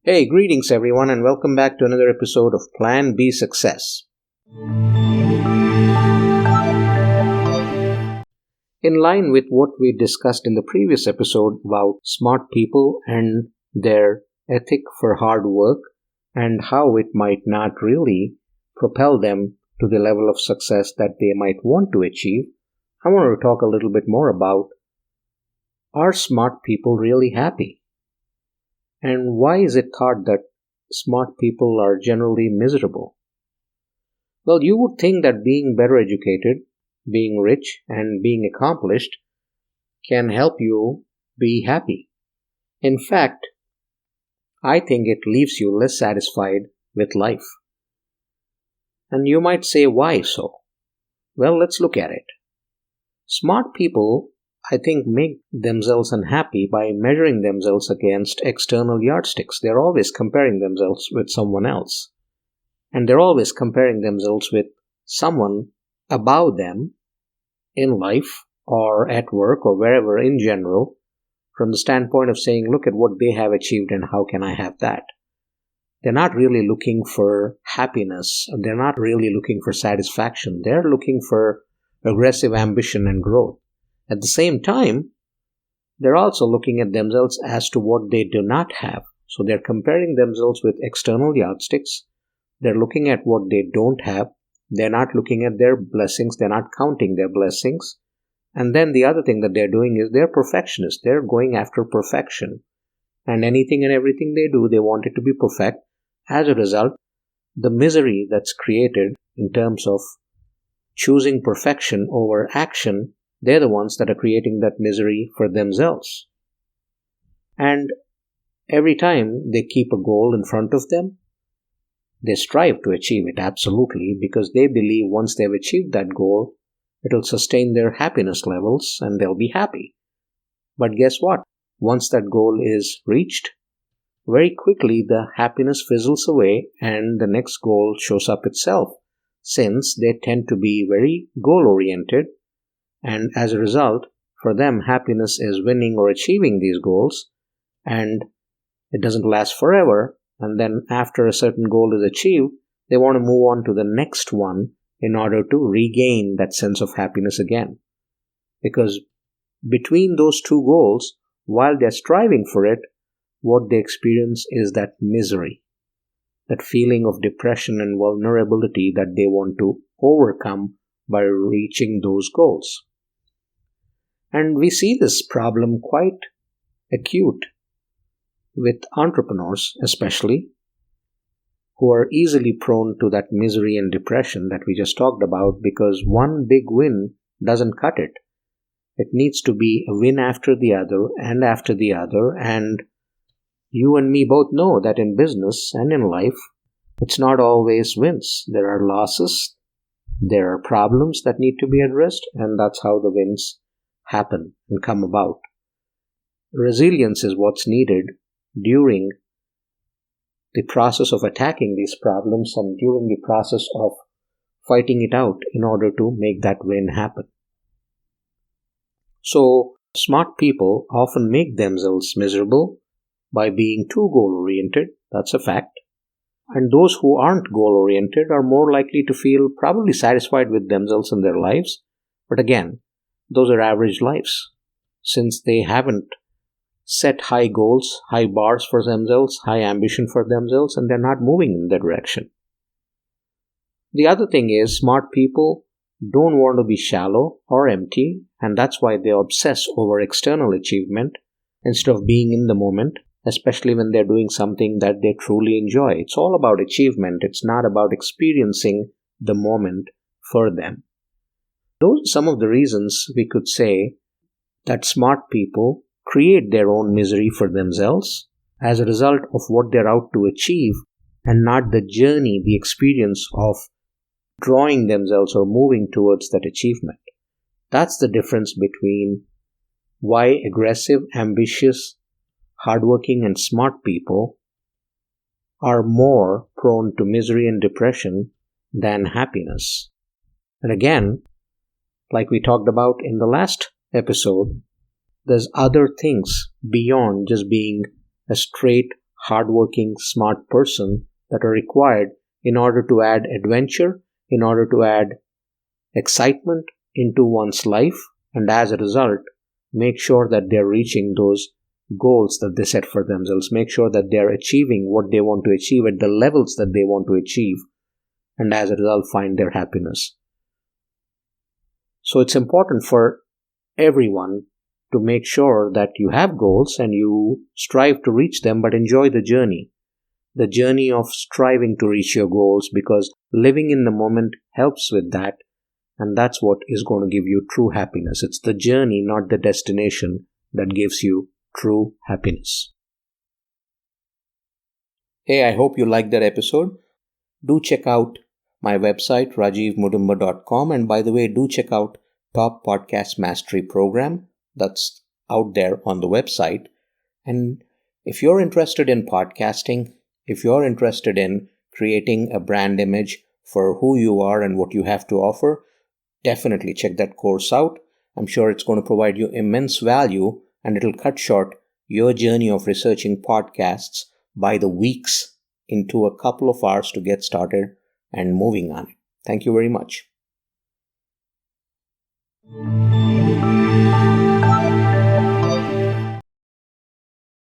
Hey, greetings everyone, and welcome back to another episode of Plan B Success. In line with what we discussed in the previous episode about smart people and their ethic for hard work and how it might not really propel them to the level of success that they might want to achieve, I want to talk a little bit more about, are smart people really happy? And why is it thought that smart people are generally miserable? Well, you would think that being better educated, being rich, and being accomplished can help you be happy. In fact, I think it leaves you less satisfied with life. And you might say, why so? Well, let's look at it. Smart people, I think, make themselves unhappy by measuring themselves against external yardsticks. They're always comparing themselves with someone else. And they're always comparing themselves with someone above them in life or at work or wherever in general, from the standpoint of saying, look at what they have achieved and how can I have that? They're not really looking for happiness. They're not really looking for satisfaction. They're looking for aggressive ambition and growth. At the same time, they're also looking at themselves as to what they do not have. So they're comparing themselves with external yardsticks. They're looking at what they don't have. They're not looking at their blessings. They're not counting their blessings. And then the other thing that they're doing is they're perfectionists. They're going after perfection. And anything and everything they do, they want it to be perfect. As a result, the misery that's created in terms of choosing perfection over action, they're the ones that are creating that misery for themselves. And every time they keep a goal in front of them, they strive to achieve it, absolutely, because they believe once they've achieved that goal, it'll sustain their happiness levels and they'll be happy. But guess what? Once that goal is reached, very quickly the happiness fizzles away and the next goal shows up itself, since they tend to be very goal-oriented. And as a result, for them, happiness is winning or achieving these goals, and it doesn't last forever. And then after a certain goal is achieved, they want to move on to the next one in order to regain that sense of happiness again. Because between those two goals, while they're striving for it, what they experience is that misery, that feeling of depression and vulnerability that they want to overcome by reaching those goals. And we see this problem quite acute with entrepreneurs, especially, who are easily prone to that misery and depression that we just talked about, because one big win doesn't cut it. It needs to be a win after the other and after the other, and you and me both know that in business and in life, it's not always wins. There are losses, there are problems that need to be addressed, and that's how the wins happen and come about. Resilience is what's needed during the process of attacking these problems and during the process of fighting it out in order to make that win happen. So, smart people often make themselves miserable by being too goal-oriented. That's a fact. And those who aren't goal-oriented are more likely to feel probably satisfied with themselves and their lives. But again, those are average lives, since they haven't set high goals, high bars for themselves, high ambition for themselves, and they're not moving in that direction. The other thing is, smart people don't want to be shallow or empty, and that's why they obsess over external achievement instead of being in the moment, especially when they're doing something that they truly enjoy. It's all about achievement. It's not about experiencing the moment for them. Those are some of the reasons we could say that smart people create their own misery for themselves as a result of what they're out to achieve, and not the journey, the experience of drawing themselves or moving towards that achievement. That's the difference between why aggressive, ambitious, hardworking, and smart people are more prone to misery and depression than happiness. And again, like we talked about in the last episode, there's other things beyond just being a straight hardworking, smart person that are required in order to add adventure, in order to add excitement into one's life, and as a result, make sure that they're reaching those goals that they set for themselves, make sure that they're achieving what they want to achieve at the levels that they want to achieve, and as a result, find their happiness. So it's important for everyone to make sure that you have goals and you strive to reach them, but enjoy the journey of striving to reach your goals, because living in the moment helps with that, and that's what is going to give you true happiness. It's the journey, not the destination, that gives you true happiness. Hey, I hope you liked that episode. Do check out my website, rajivmudumba.com, and by the way, do check out Top Podcast Mastery Program that's out there on the website. And if you're interested in podcasting, if you're interested in creating a brand image for who you are and what you have to offer, definitely check that course out. I'm sure it's going to provide you immense value, and it'll cut short your journey of researching podcasts by the weeks into a couple of hours to get started and moving on. Thank you very much.